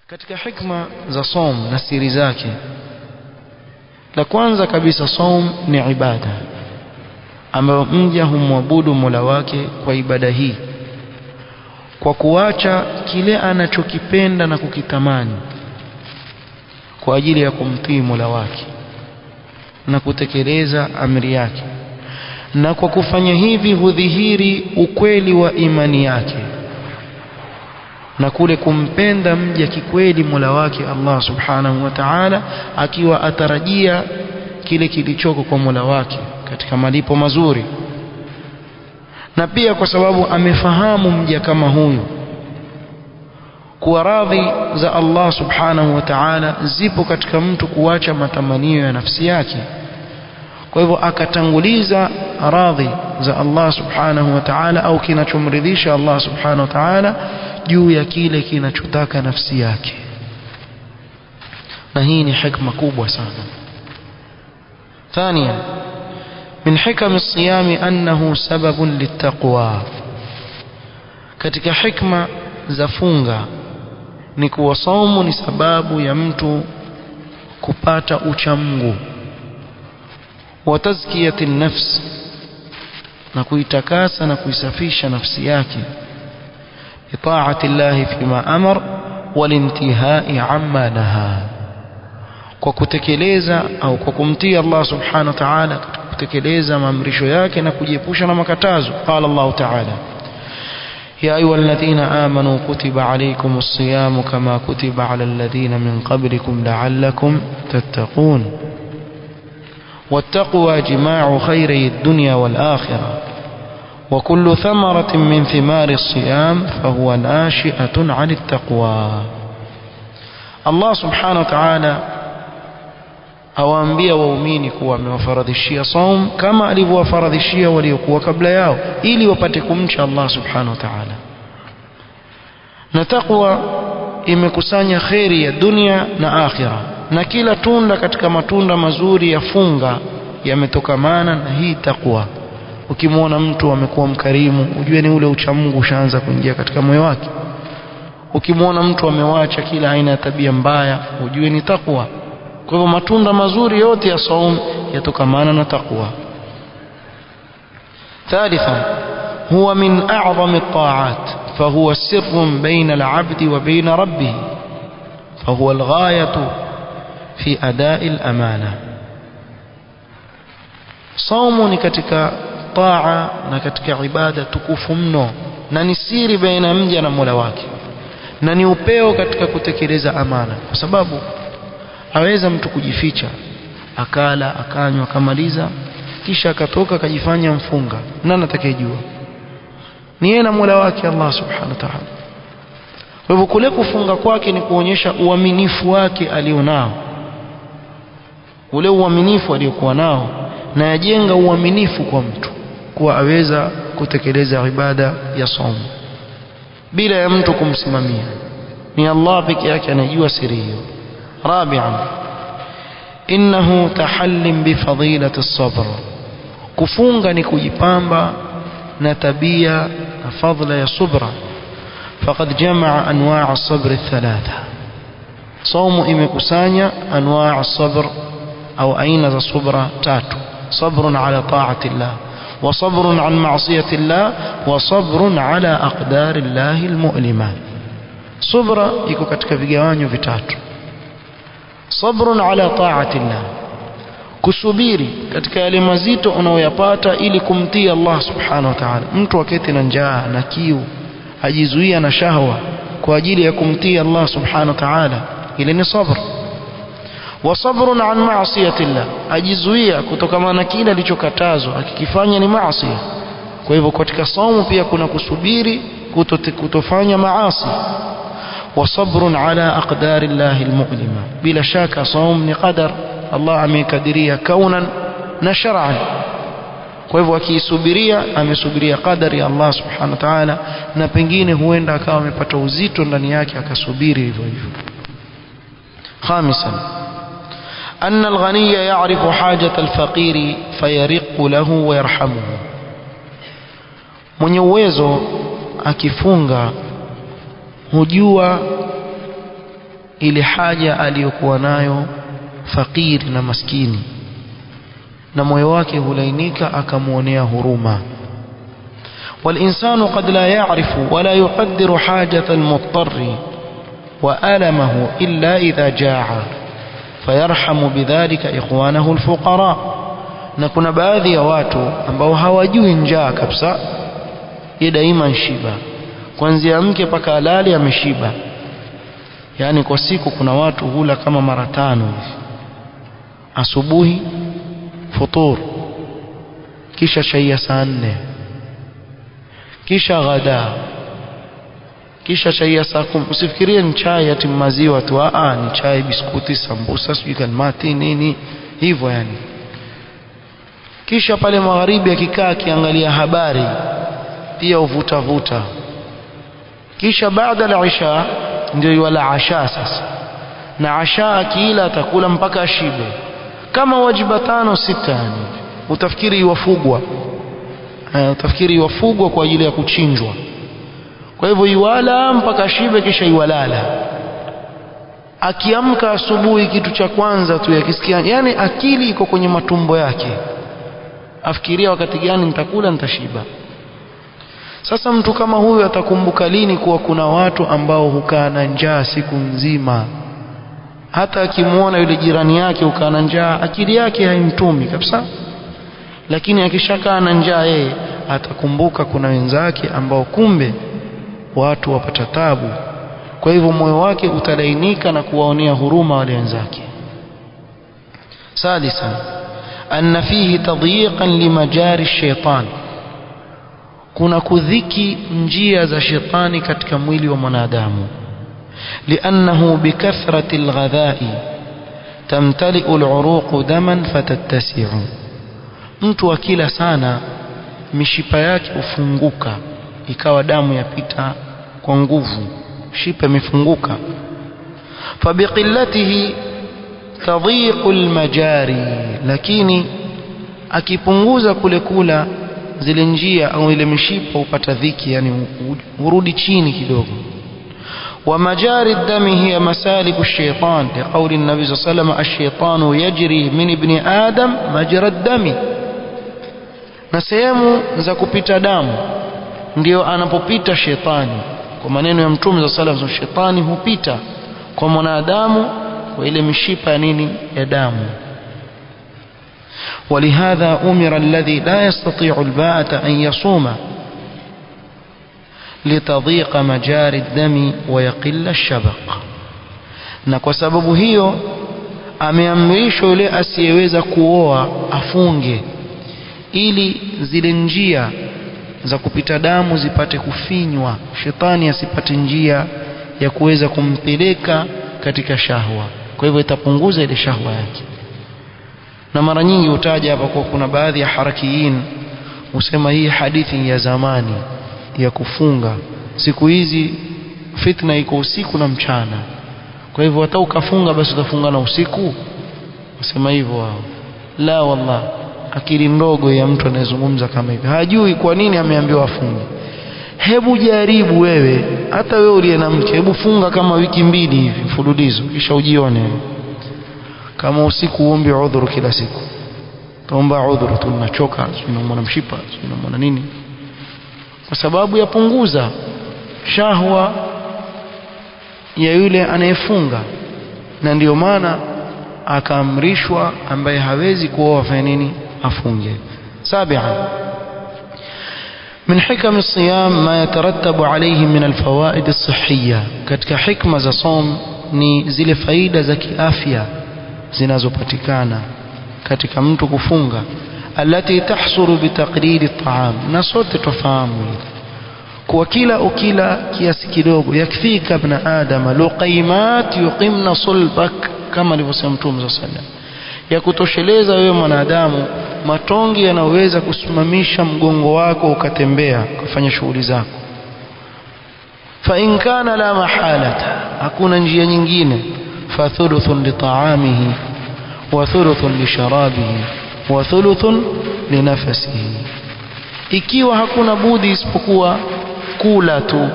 Katika hikma za saum na siri zake, la kwanza kabisa, saum ni ibada ambayo mja humwabudu Mola wake kwa ibada hii, kwa kuacha kile anachokipenda na kukitamani kwa ajili ya kumtii Mola wake na kutekeleza amri yake, na kwa kufanya hivi hudhihiri ukweli wa imani yake na kule kumpenda mja kikweli Mola wake Allah subhanahu wa ta'ala, akiwa atarajia kile kilichoko kwa Mola wake katika malipo mazuri. Na pia kwa sababu amefahamu mja kama huyu kuwa radhi za Allah subhanahu wa ta'ala zipo katika mtu kuacha matamanio ya nafsi yake, kwa hivyo akatanguliza radhi za Allah subhanahu wa ta'ala au kinachomridhisha Allah subhanahu wa ta'ala juu ya kile kinachotaka nafsi yake. Na hii ni hikma kubwa sana. Thania, min hikam as-siyam annahu sababun littaqwa. Katika hikma za funga ni kuwa saumu ni sababu ya mtu kupata uchamungu wa tazkiyati an-nafs, na kuitakasa na kuisafisha nafsi yake itaati Allah fima amar walintihai amma naha, kwa kutekeleza au kwa kumtii Allah subhanahu wa ta'ala, kutekeleza maamrisho yake na kujiepusha na makatazo. Qala Allah ta'ala: ya ayyuhalladhina amanu kutiba alaykumus siyam kama kutiba alal ladhina min qablikum la'allakum tattaqun. والتقوى جماع خيري الدنيا والآخرة، وكل ثمرة من ثمار الصيام فهو ناشئة عن التقوى. الله سبحانه وتعالى awaambia waumini kuwa amewafaradhishia saum kama alivyowafaradhishia waliokuwa kabla yao, ili wapate kumcha Allah subhanahu wa ta'ala. Na taqwa imekusanya khairi ya dunia na akhira, na kila tunda katika matunda mazuri ya funga yametokamana na hii taqwa. Ukimwona mtu amekuwa mkarimu, ujue ni ule uchamungu ushaanza kuingia katika moyo wake. Ukimwona mtu amewacha kila aina ya tabia mbaya, ujue ni taqwa. Kwa hivyo matunda mazuri yote ya saum yatokamana na taqwa. Thalitha, huwa min a'zami at-ta'at fahuwa sirrun bayna al-'abdi wa bayna rabbih fahuwa al-ghayatu fi ada'i al-amana. Saumu ni katika taa na katika ibada tukufu mno, na ni siri baina mja na Mola wake, na ni upeo katika kutekeleza amana. Kwa sababu aweza mtu kujificha, akala akanywa akamaliza, kisha akatoka akajifanya mfunga. Nani atakayejua? Ni yeye na Mola wake Allah subhanahu wa ta'ala. Kwa hivyo kule kufunga kwake ni kuonyesha uaminifu wake alionao, ule uaminifu aliokuwa nao, na yajenga uaminifu kwa mtu kuwa aweza kutekeleza ibada ya saumu bila ya mtu kumsimamia. Ni Allah pekee yake anajua siri hiyo. Rabi'an, innahu tahallim bi fadilati as-sabr. Kufunga ni kujipamba na tabia na fadhila ya subra. Faqad jamaa anwa' as-sabr thalatha. Saumu imekusanya anwa' as-sabr au aina za subra tatu: sabrun ala ta'ati Allah, wa sabrun an ma'siyati Allah, wa sabrun ala aqdari Allah al-mu'lima. Subra iko katika vigawanyo vitatu. Sabrun ala ta'ati Allah, kusubiri katika yale mazito unayoyapata ili kumtii Allah subhanahu wa ta'ala. Mtu aketi na njaa na kiu, ajizuia na shahwa kwa ajili ya kumtii Allah subhanahu wa ta'ala, ile ni sabr. Wa sabrun an ma'siyati Allah, ajizuia kutokana na kile alichokatazwa, akikifanya ni maasi. Kwa hivyo katika saumu pia kuna kusubiri kutofanya maasi. Wa sabrun ala aqdari Allah almu'lima, bila shaka saum ni qadar Allah amekadiria kaunan na shar'an. Kwa hivyo akisubiria, amesubiria qadari ya Allah subhanahu wa ta'ala, na pengine huenda akawa amepata uzito ndani yake akasubiri hivyo hivyo. Khamisan, أن الغني يعرف حاجة الفقير فيرق له ويرحمه. mwenye uwezo akifunga hujua ile haja aliyokuwa nayo fakiri na maskini, na moyo wake hulainika akamuonea huruma. والإنسان قد لا يعرف ولا يقدر حاجة المضطر وألمه إلا إذا جاع فيرحم بذلك إخوانه الفقراء. na kuna baadhi ya watu ambao hawajui njaa kabisa, yeye daima nshiba, kuanzia mke mpaka alali ameshiba. Yani kwa siku kuna watu hula kama mara 5 asubuhi futur, kisha chai ya saa 4, kisha ghada, kisha chai ya saa 10. Usifikirie ni chai ati maziwa tu, ni chai, biskuti, sambusa, sijui kalmati nini hivyo yani. Kisha pale magharibi akikaa akiangalia habari pia uvuta. Kisha baada ya isha ndio yula asha sasa, na asha akila atakula mpaka ashibe, kama wajiba 5-6 yani. Utafikiri iwafugwa kwa ajili ya kuchinjwa. Kwa hivyo iwala mpaka ashibe, kisha iwalala. Akiamka asubuhi kitu cha kwanza tu yakisikia, yani akili iko kwenye matumbo yake, afikiria wakati gani nitakula nitashiba. Sasa mtu kama huyu atakumbuka lini kuwa kuna watu ambao hukaa na njaa siku nzima? Hata akimuona yule jirani yake hukaa na njaa, akili yake haimtumi kabisa. Lakini akishakaa na njaa, yeye atakumbuka kuna wenzake ambao kumbe watu wapata tabu. Kwa hivyo moyo wake utalainika na kuwaonea huruma wale wenzake. Sadisa, anna fihi tadyiqan limajari shaitan, kuna kudhiki njia za shetani katika mwili wa mwanadamu. Liannahu bikathrati alghadha'i tamtali'u al'uruq daman fatattasi'u, mtu akila sana mishipa yake ufunguka, ikawa damu yapita kwa nguvu, mishipa imefunguka. Fabiqillatihi tadhiqu almajari, lakini akipunguza kule kula zile njia au ile mishipa upata dhiki, yani urudi chini kidogo. Wa majari ad-dami hiya masaliku ash-shaytan, liqawli an-nabi sallallahu alayhi wasallam ash-shaytanu yajri min ibni adam majra ad-dami, na sehemu za kupita damu ndio anapopita shetani. Kwa maneno ya Mtume sallallahu alayhi wasallam, shetani hupita kwa mwanadamu kwa ile mishipa nini ya damu. ولهذا أمر الذي لا يستطيع الباءة أن يصوم لتضيق مجاري الدم ويقل الشبق. na kwa sababu hiyo ameamrishwa yule asiyeweza kuoa afunge, ili zile njia za kupita damu zipate kufinywa, shetani asipate njia ya kuweza kumpeleka katika shahwa. Kwa hivyo itapunguza ile shahwa yake. Na mara nyingi utaja hapa kwa kuna baadhi ya harakiyin usema hii hadithi ya zamani ya kufunga. Siku hizi fitna iko usiku na mchana, kwa hivyo hata ukafunga basi utafunga na usiku, usema hivyo wao. La wallah, akili ndogo ya mtu anayezungumza kama hivi, hajui kwa nini ameambiwa afunge. Hebu jaribu wewe, hata wewe uliye na mke, hebu funga kama wiki 2 hivi mfululizo, kisha ujione kama usiku uombe udhuru kila siku. Tuomba udhuru, tunachoka, tunamwona mshipa, tunamwona nini, kwa sababu yapunguza shahwa ya yule anayefunga. Na ndio maana akaamrishwa ambaye hawezi kuoa afanye nini, afunge. Sabian, من حكم الصيام ما يترتب عليه من الفوائد الصحية. katika hikma za som ni zile faida za kiafya zinazopatikana katika mtu kufunga, alati tahsuru bitaqlid at-ta'am. na sote tufahamu kwa kila ukila kiasi kidogo, yakfika ibn adam luqaymat yuqimna sulbak, kama alivyosema Mtume sallallahu alayhi wasallam, ya kutosheleza wewe mwanadamu matongi yanaweza kusimamisha mgongo wako ukatembea kufanya shughuli zako. Fa in kana la mahalata, hakuna njia nyingine, fa thuluthun li ta'amihi wa thuluthun li sharabihi wa thuluthun li nafsihi. Ikiwa hakuna budi isipokuwa kula tu,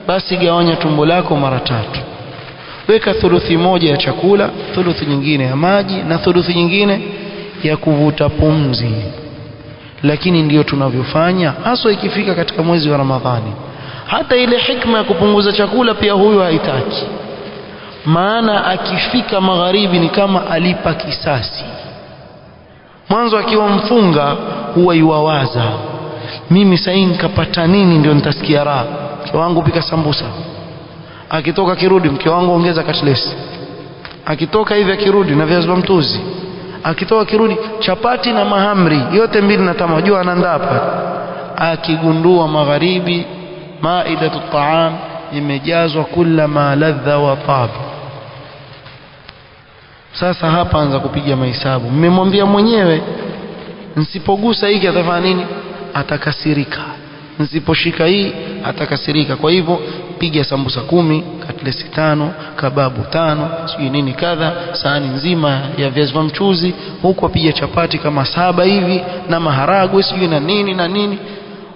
basi gawanya tumbo lako mara 3, weka thuluthi moja ya chakula, thuluthi nyingine ya maji na thuluthi nyingine ya kuvuta pumzi. Lakini ndiyo tunavyofanya hasa ikifika katika mwezi wa Ramadhani. Hata ile hikma ya kupunguza chakula pia huyu haitaki, maana akifika magharibi ni kama alipa kisasi. Mwanzo akiwa mfunga huwa yuwawaza, mimi sasa nikapata nini ndio nitasikia raha? Mke wangu pika sambusa, akitoka kirudi mke wangu ongeza katlesi, akitoka hivi akirudi na viazi vya mtuzi, akitoka kirudi chapati na mahamri yote mbili na tamu, jua anaandaa hapa. Akigundua magharibi maidatu taam imejazwa kula ma ladha wa tab. Sasa hapa anza kupiga mahesabu. Mmemwambia mwenyewe nisipogusa hiki atafanya nini? Atakasirika. Nisiposhika hii atakasirika. Kwa hivyo piga sambusa 10, katlesi 5, kababu 5, sijui nini kadha, sahani nzima ya viazi vya mchuzi, huko piga chapati kama 7 hivi na maharagwe sijui na nini na nini.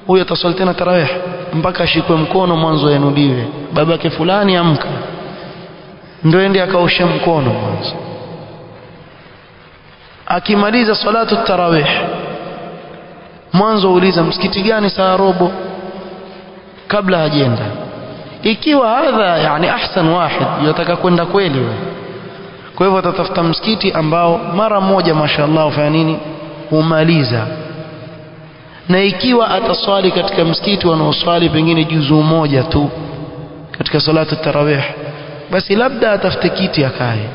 Huyo ataswali tena tarawih mpaka ashikwe mkono mwanzo yanudiwe, babake fulani amka, ndio ende akaoshe mkono mwanzo. Akimaliza salatu tarawih mwanzo uliza msikiti gani saa robo kabla hajenda. Ikiwa hadha yani ahsan wahid yataka kwenda kweli, kwa hivyo atatafuta msikiti ambao mara moja mashaallah ufanya nini umaliza. Na ikiwa ataswali katika msikiti wanaoswali pengine juzuu moja tu katika salatu tarawih, basi labda atafute kiti akae,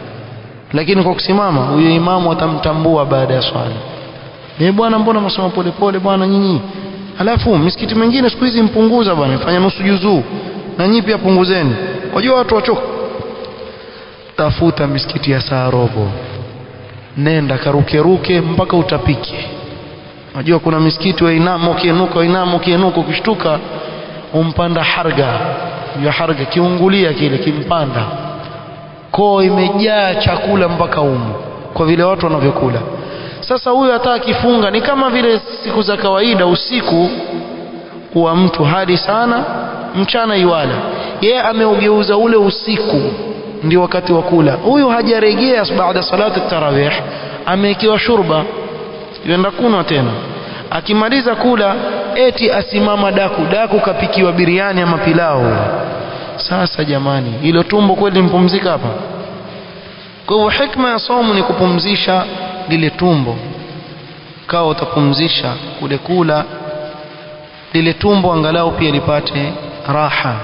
lakini kwa kusimama huyo imamu atamtambua baada ya swala. Bwana mbona msoma pole pole bwana nyinyi? Alafu misikiti mingine siku hizi mpunguza bwana, fanya nusu juzuu na nyinyi pia punguzeni. Wajua watu wachoka. Tafuta misikiti ya saa robo, nenda karuke mpaka utapike. Unajua kuna misikiti wa inamo kienuko ukishtuka umpanda harga. Ya harga kiungulia kile kimpanda. Koo imejaa chakula mpaka umu kwa vile watu wanavyokula. Sasa huyu hata akifunga ni kama vile siku za kawaida, usiku wa mtu hadi sana, mchana iwala. Yeye ameugeuza ule usiku ndio wakati wa kula. Huyu hajarejea baada salatu tarawih, amekiwa shurba yenda kunwa tena. Akimaliza kula eti asimama daku kapikiwa biriani ama pilau. Sasa jamani, hilo tumbo kweli mpumzika hapa? Kwa hivyo hikma ya saumu ni kupumzisha lile tumbo. Kawa utapumzisha kule kula lile tumbo, angalau pia lipate raha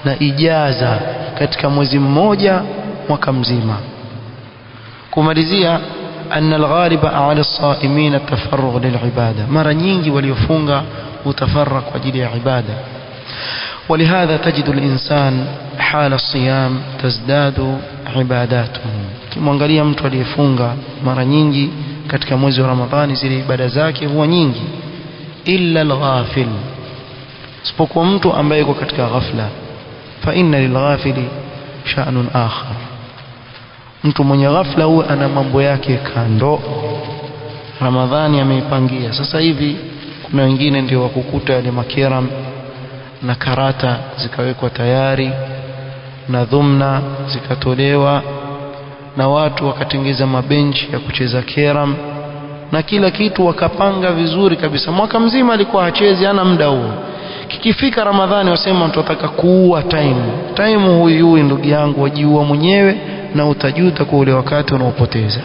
na ijaza katika mwezi mmoja mwaka mzima. Kumalizia, أن الغالب على الصائمين التفرغ للعبادة. مرة nyingi waliofunga utafarrak kwa ajili ya ibada. ولهذا تجد الإنسان حال الصيام تزداد عباداته. Kimwangalia mtu aliyefunga mara nyingi katika mwezi wa Ramadhani zile ibada zake huwa nyingi. Illa al-ghafil, isipokuwa mtu ambaye yuko katika ghafla. Fa inna lil-ghafili sha'nun akhar. Mtu mwenye ghafla huwa ana mambo yake kando. Ramadhani ameipangia. Sasa hivi kuna wengine ndio wakukuta yale makeram na karata zikawekwa tayari na dhumna zikatolewa na watu wakatengeza mabenchi ya kucheza keram na kila kitu wakapanga vizuri kabisa. Mwaka mzima alikuwa hachezi, ana muda huo. Kikifika Ramadhani wasema tunataka kuua time huyu ndugu yangu wajiua mwenyewe na utajuta kwa ule wakati unaopoteza.